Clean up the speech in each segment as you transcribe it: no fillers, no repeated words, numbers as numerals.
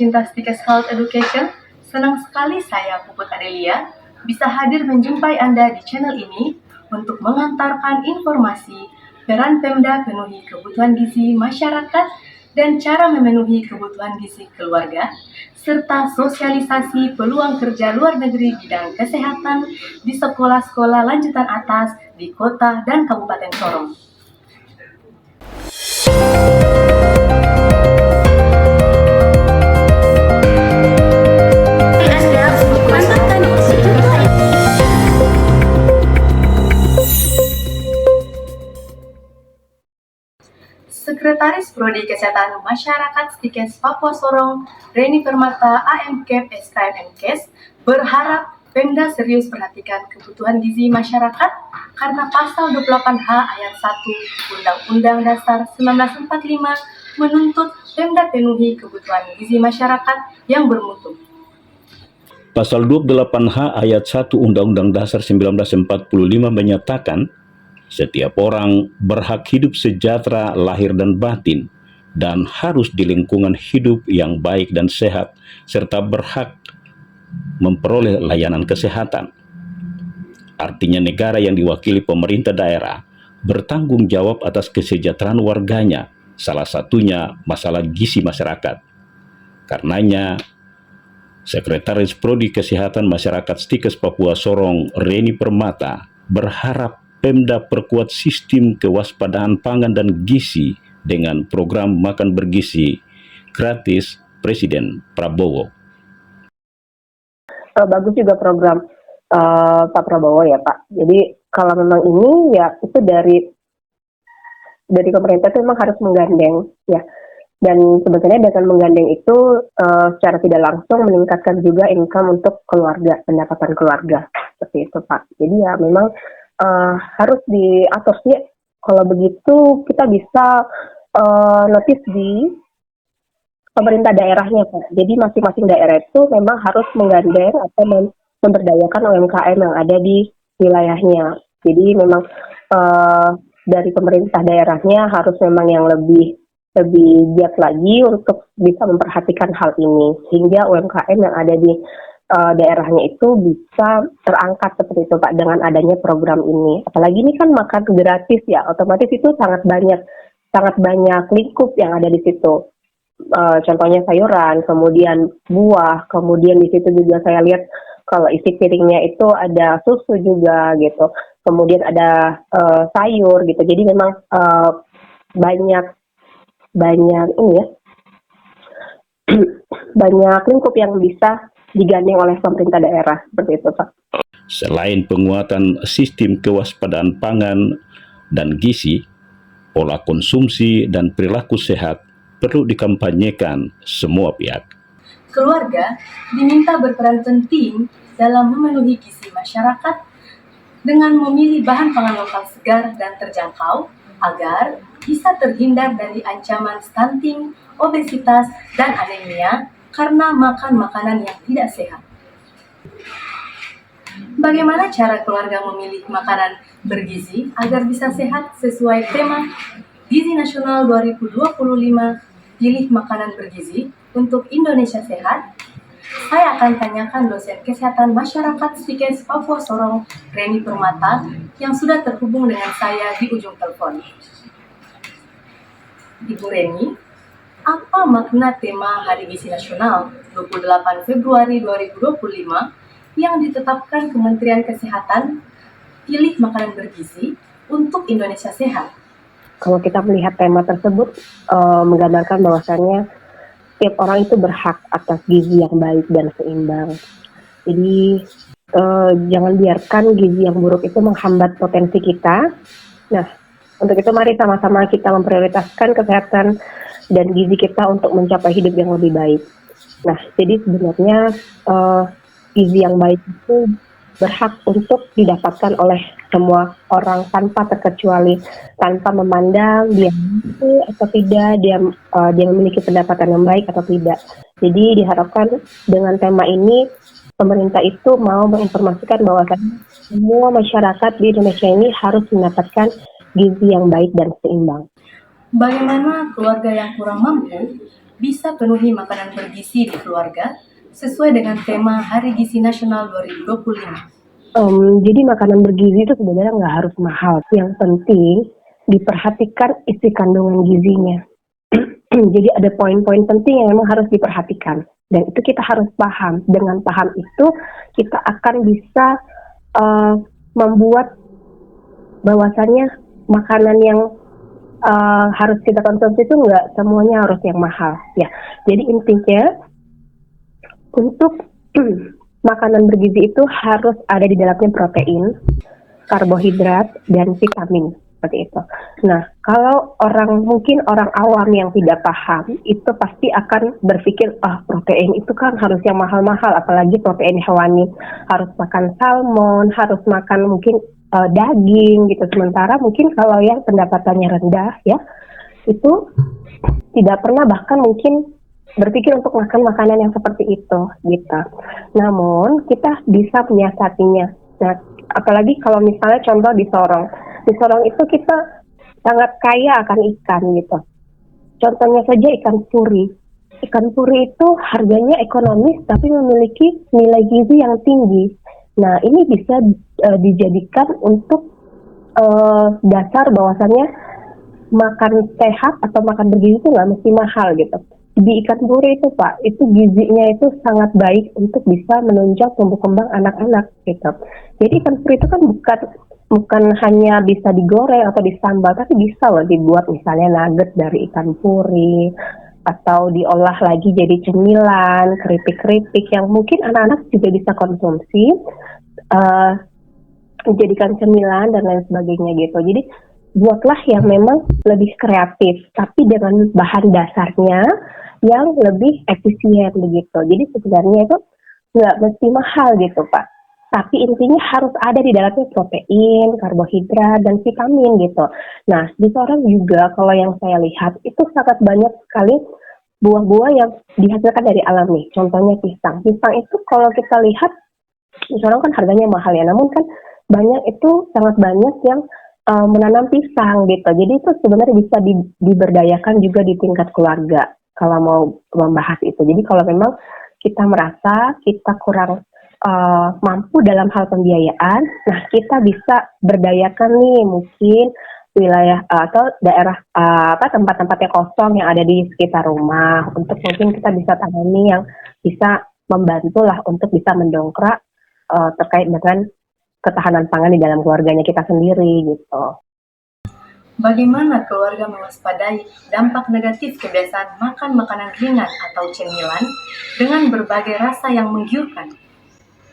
pecinta Stikes Health Education, senang sekali saya Puput Adelia bisa hadir menjumpai Anda di channel ini untuk mengantarkan informasi peran Pemda penuhi kebutuhan gizi masyarakat dan cara memenuhi kebutuhan gizi keluarga, serta sosialisasi peluang kerja luar negeri bidang kesehatan di sekolah-sekolah lanjutan atas di kota dan Kabupaten Sorong. Sekretaris Prodi Kesehatan Masyarakat Stikes Papua Sorong, Reni Permata AMKEP SKM MKes, berharap Pemda serius perhatikan kebutuhan gizi masyarakat karena pasal 28H ayat 1 Undang-Undang Dasar 1945 menuntut Pemda penuhi kebutuhan gizi masyarakat yang bermutu. Pasal 28H ayat 1 Undang-Undang Dasar 1945 menyatakan setiap orang berhak hidup sejahtera lahir dan batin dan harus di lingkungan hidup yang baik dan sehat serta berhak memperoleh layanan kesehatan. Artinya negara yang diwakili pemerintah daerah bertanggung jawab atas kesejahteraan warganya, salah satunya masalah gizi masyarakat. Karenanya, Sekretaris Prodi Kesehatan Masyarakat Stikes Papua Sorong, Reni Permata, berharap Pemda perkuat sistem kewaspadaan pangan dan gizi dengan program makan bergizi gratis Presiden Prabowo. Bagus juga program Pak Prabowo ya Pak. Jadi kalau memang ini ya itu dari pemerintah itu memang harus menggandeng ya. Dan sebetulnya dengan menggandeng itu secara tidak langsung meningkatkan juga income untuk keluarga, pendapatan keluarga seperti itu Pak. Jadi ya memang harus diatur sih. Kalau begitu kita bisa notice di pemerintah daerahnya Pak. Jadi masing-masing daerah itu memang harus menggandeng atau memberdayakan UMKM yang ada di wilayahnya. Jadi memang dari pemerintah daerahnya harus memang yang lebih giat lagi untuk bisa memperhatikan hal ini sehingga UMKM yang ada di daerahnya itu bisa terangkat seperti itu Pak dengan adanya program ini. Apalagi ini kan makan gratis ya, otomatis itu sangat banyak lingkup yang ada di situ. Contohnya sayuran, kemudian buah, kemudian di situ juga saya lihat kalau isi piringnya itu ada susu juga gitu. Kemudian ada sayur gitu. Jadi memang banyak ini ya. Banyak lingkup yang bisa digandeng oleh pemerintah daerah seperti itu Pak. Selain penguatan sistem kewaspadaan pangan dan gizi, pola konsumsi dan perilaku sehat perlu dikampanyekan semua pihak. Keluarga diminta berperan penting dalam memenuhi gizi masyarakat dengan memilih bahan pangan lokal segar dan terjangkau agar bisa terhindar dari ancaman stunting, obesitas, dan anemia karena makan makanan yang tidak sehat. Bagaimana cara keluarga memilih makanan bergizi agar bisa sehat sesuai tema Gizi Nasional 2025, Pilih Makanan Bergizi untuk Indonesia Sehat? Saya akan tanyakan dosen Kesehatan Masyarakat Stikes Papua Sorong, Reni Permata, yang sudah terhubung dengan saya di ujung telepon. Ibu Reni, apa makna tema Hari Gizi Nasional 28 Februari 2025 yang ditetapkan Kementerian Kesehatan Pilih Makanan Bergizi untuk Indonesia Sehat? Kalau kita melihat tema tersebut menggambarkan bahwasannya setiap orang itu berhak atas gizi yang baik dan seimbang. Jadi jangan biarkan gizi yang buruk itu menghambat potensi kita. Nah, untuk itu mari sama-sama kita memprioritaskan kesehatan dan gizi kita untuk mencapai hidup yang lebih baik. Nah, jadi sebenarnya gizi yang baik itu berhak untuk didapatkan oleh semua orang tanpa terkecuali, tanpa memandang dia mampu atau tidak, dia memiliki pendapatan yang baik atau tidak. Jadi diharapkan dengan tema ini pemerintah itu mau menginformasikan bahwa semua masyarakat di Indonesia ini harus mendapatkan gizi yang baik dan seimbang. Bagaimana keluarga yang kurang mampu bisa penuhi makanan bergizi di keluarga sesuai dengan tema Hari Gizi Nasional 2025? Jadi makanan bergizi itu sebenarnya nggak harus mahal. Yang penting diperhatikan isi kandungan gizinya. Jadi ada poin-poin penting yang memang harus diperhatikan. Dan itu kita harus paham. Dengan paham itu kita akan bisa membuat bahwasannya makanan yang harus kita konsumsi itu nggak semuanya harus yang mahal. Ya, jadi intinya untuk makanan bergizi itu harus ada di dalamnya protein, karbohidrat, dan vitamin seperti itu. Nah, kalau mungkin orang awam yang tidak paham itu pasti akan berpikir, protein itu kan harus yang mahal-mahal, apalagi protein hewani, harus makan salmon, harus makan mungkin daging gitu. Sementara mungkin kalau yang pendapatannya rendah ya, itu tidak pernah bahkan mungkin berpikir untuk makan makanan yang seperti itu gitu. Namun kita bisa menyiasatinya. Nah, apalagi kalau misalnya contoh di Sorong itu kita sangat kaya akan ikan gitu. Contohnya saja ikan puri. Ikan puri itu harganya ekonomis tapi memiliki nilai gizi yang tinggi. Nah, ini bisa dijadikan untuk dasar bahwasannya makan sehat atau makan bergizi itu nggak mesti mahal gitu. Di ikan puri itu Pak, itu gizinya itu sangat baik untuk bisa menunjang tumbuh kembang anak-anak gitu. Jadi ikan puri itu kan bukan hanya bisa digoreng atau disambal, tapi bisa loh dibuat misalnya nugget dari ikan puri, atau diolah lagi jadi cemilan, keripik-keripik yang mungkin anak-anak juga bisa konsumsi, dijadikan cemilan dan lain sebagainya gitu. Jadi buatlah yang memang lebih kreatif, tapi dengan bahan dasarnya yang lebih efisien begitu. Jadi sebenarnya itu nggak mesti mahal gitu Pak. Tapi intinya harus ada di dalamnya protein, karbohidrat, dan vitamin gitu. Nah, di Sorong juga kalau yang saya lihat itu sangat banyak sekali buah-buah yang dihasilkan dari alami. Contohnya pisang. Pisang itu kalau kita lihat di Sorong kan harganya mahal ya. Namun kan sangat banyak yang menanam pisang gitu. Jadi itu sebenarnya bisa diberdayakan juga di tingkat keluarga kalau mau membahas itu. Jadi kalau memang kita merasa kita kurang mampu dalam hal pembiayaan, nah kita bisa berdayakan nih mungkin wilayah atau daerah tempat-tempat yang kosong yang ada di sekitar rumah untuk mungkin kita bisa tangani yang bisa membantu lah untuk bisa mendongkrak terkait dengan ketahanan pangan di dalam keluarganya kita sendiri gitu. Bagaimana keluarga mewaspadai dampak negatif kebiasaan makan makanan ringan atau cemilan dengan berbagai rasa yang menggiurkan?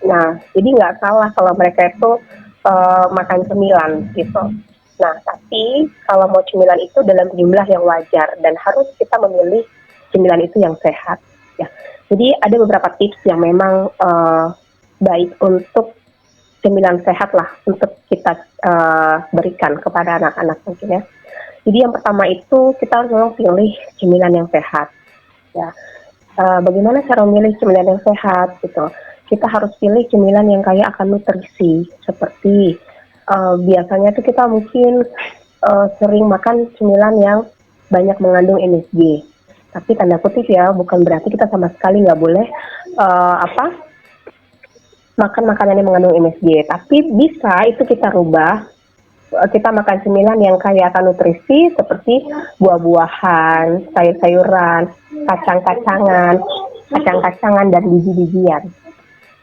Nah, jadi nggak salah kalau mereka itu makan cemilan gitu. Nah, tapi kalau mau cemilan itu dalam jumlah yang wajar dan harus kita memilih cemilan itu yang sehat. Ya, jadi ada beberapa tips yang memang baik untuk cemilan sehat lah untuk kita berikan kepada anak-anak mungkin ya. Jadi yang pertama itu kita harus memang pilih cemilan yang sehat. Ya, bagaimana cara memilih cemilan yang sehat gitu? Kita harus pilih cemilan yang kaya akan nutrisi seperti biasanya tuh kita mungkin sering makan cemilan yang banyak mengandung MSG. Tapi tanda kutip ya, bukan berarti kita sama sekali nggak boleh makan makanan yang mengandung MSG, tapi bisa itu kita rubah, kita makan cemilan yang kaya akan nutrisi seperti buah-buahan, sayur-sayuran, kacang-kacangan dan biji-bijian.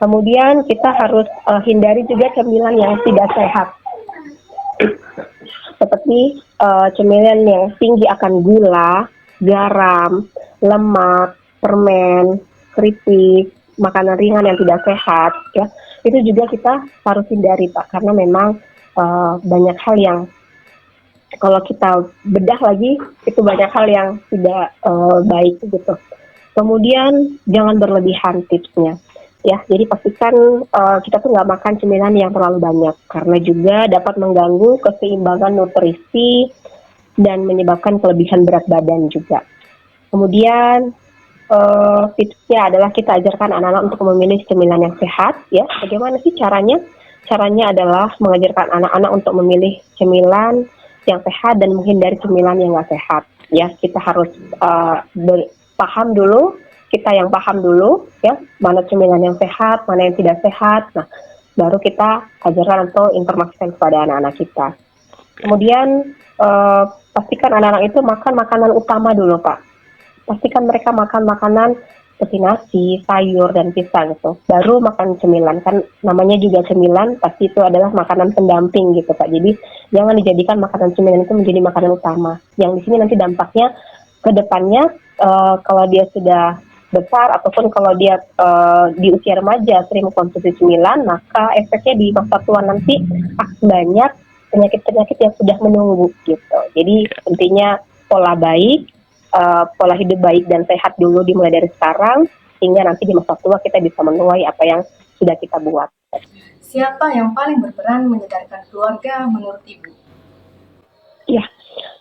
Kemudian kita harus hindari juga cemilan yang tidak sehat, seperti cemilan yang tinggi akan gula, garam, lemak, permen, keripik, makanan ringan yang tidak sehat, ya itu juga kita harus hindari Pak, karena memang banyak hal yang kalau kita bedah lagi itu banyak hal yang tidak baik gitu. Kemudian jangan berlebihan tipsnya, ya. Jadi pastikan kita tuh nggak makan cemilan yang terlalu banyak, karena juga dapat mengganggu keseimbangan nutrisi dan menyebabkan kelebihan berat badan juga. Kemudian tipsnya adalah kita ajarkan anak-anak untuk memilih cemilan yang sehat, ya. Bagaimana sih caranya? Caranya adalah mengajarkan anak-anak untuk memilih cemilan yang sehat dan menghindari cemilan yang nggak sehat. Ya, kita harus paham dulu, kita yang paham dulu ya, mana cemilan yang sehat, mana yang tidak sehat. Nah, baru kita ajarkan atau informasikan kepada anak-anak kita. Kemudian pastikan anak-anak itu makan makanan utama dulu, Pak. Pastikan mereka makan makanan seperti nasi, sayur, dan pisang gitu. Baru makan cemilan, kan namanya juga cemilan, pasti itu adalah makanan pendamping gitu, Pak. Jadi jangan dijadikan makanan cemilan itu menjadi makanan utama. Yang di sini nanti dampaknya ke depannya kalau dia sudah besar ataupun kalau dia di usia remaja sering mengkonsumsi cemilan, maka efeknya di masa tua nanti akan banyak penyakit-penyakit yang sudah menunggu gitu. Jadi intinya pola baik, pola hidup baik dan sehat dulu dimulai dari sekarang, sehingga nanti di masa tua kita bisa menuai apa yang sudah kita buat. Siapa yang paling berperan menyadarkan keluarga menurut Ibu? Ya,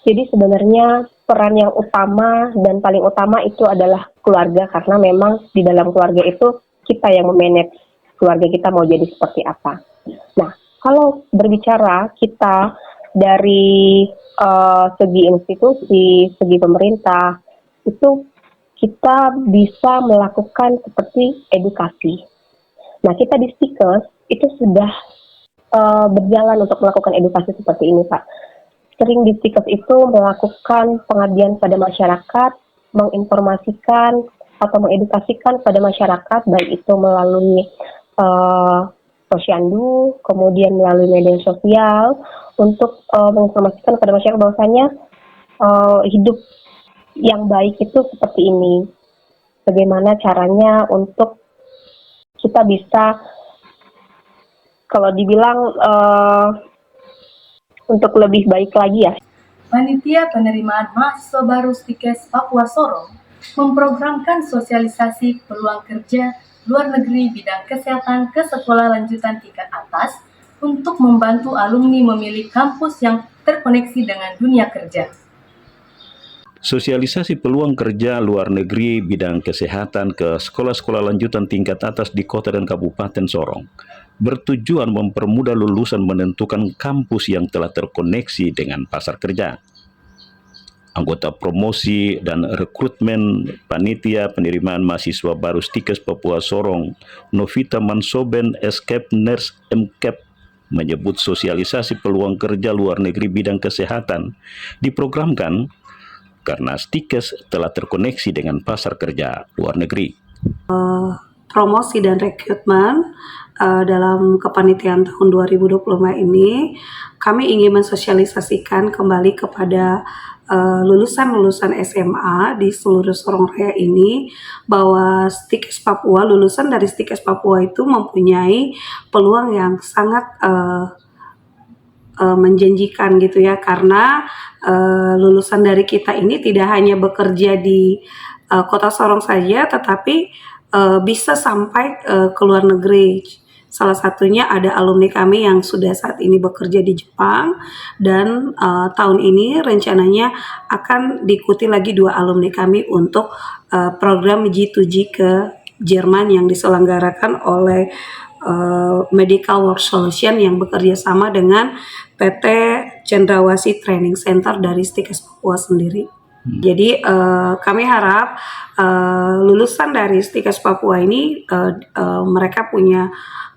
jadi sebenarnya peran yang utama dan paling utama itu adalah keluarga, karena memang di dalam keluarga itu kita yang memanage keluarga kita mau jadi seperti apa. Nah, kalau berbicara kita dari segi institusi, segi pemerintah, itu kita bisa melakukan seperti edukasi. Nah, kita di Stikes itu sudah berjalan untuk melakukan edukasi seperti ini, Pak. Sering di Stikes itu melakukan pengabdian pada masyarakat, menginformasikan atau mengedukasikan pada masyarakat, baik itu melalui posyandu, kemudian melalui media sosial, untuk menginformasikan kepada masyarakat bahwasanya hidup yang baik itu seperti ini. Bagaimana caranya untuk kita bisa, kalau dibilang untuk lebih baik lagi ya. Panitia penerimaan mahasiswa baru Stikes Papua Sorong memprogramkan sosialisasi peluang kerja luar negeri bidang kesehatan ke sekolah lanjutan tingkat atas untuk membantu alumni memilih kampus yang terkoneksi dengan dunia kerja. Sosialisasi peluang kerja luar negeri bidang kesehatan ke sekolah-sekolah lanjutan tingkat atas di Kota dan Kabupaten Sorong bertujuan mempermudah lulusan menentukan kampus yang telah terkoneksi dengan pasar kerja. Anggota promosi dan rekrutmen Panitia Penerimaan Mahasiswa Baru Stikes Papua Sorong, Novita Mansoben Escape Nurse MCAP, menyebut sosialisasi peluang kerja luar negeri bidang kesehatan diprogramkan karena Stikes telah terkoneksi dengan pasar kerja luar negeri. Promosi dan rekrutmen dalam kepanitiaan tahun 2025 ini, kami ingin mensosialisasikan kembali kepada lulusan-lulusan SMA di seluruh Sorong Raya ini bahwa Stikes Papua, lulusan dari Stikes Papua itu mempunyai peluang yang sangat menjanjikan gitu ya, karena lulusan dari kita ini tidak hanya bekerja di Kota Sorong saja, tetapi bisa sampai ke luar negeri. Salah satunya ada alumni kami yang sudah saat ini bekerja di Jepang, dan tahun ini rencananya akan diikuti lagi 2 alumni kami untuk program G2G ke Jerman yang diselenggarakan oleh Medical Work Solution yang bekerja sama dengan PT Cendrawasih Training Center dari Stikes Papua sendiri. Jadi kami harap lulusan dari Stikes Papua ini mereka punya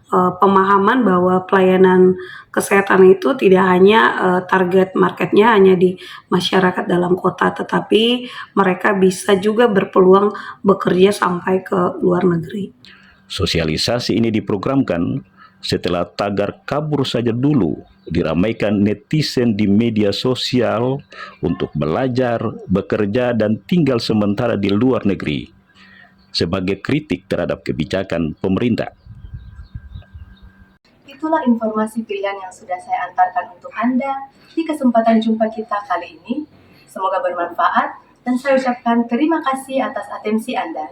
pemahaman bahwa pelayanan kesehatan itu tidak hanya target marketnya hanya di masyarakat dalam kota, tetapi mereka bisa juga berpeluang bekerja sampai ke luar negeri. Sosialisasi ini diprogramkan setelah tagar "kabur saja dulu" diramaikan netizen di media sosial untuk belajar, bekerja, dan tinggal sementara di luar negeri sebagai kritik terhadap kebijakan pemerintah. Itulah informasi pilihan yang sudah saya antarkan untuk Anda di kesempatan jumpa kita kali ini. Semoga bermanfaat dan saya ucapkan terima kasih atas atensi Anda.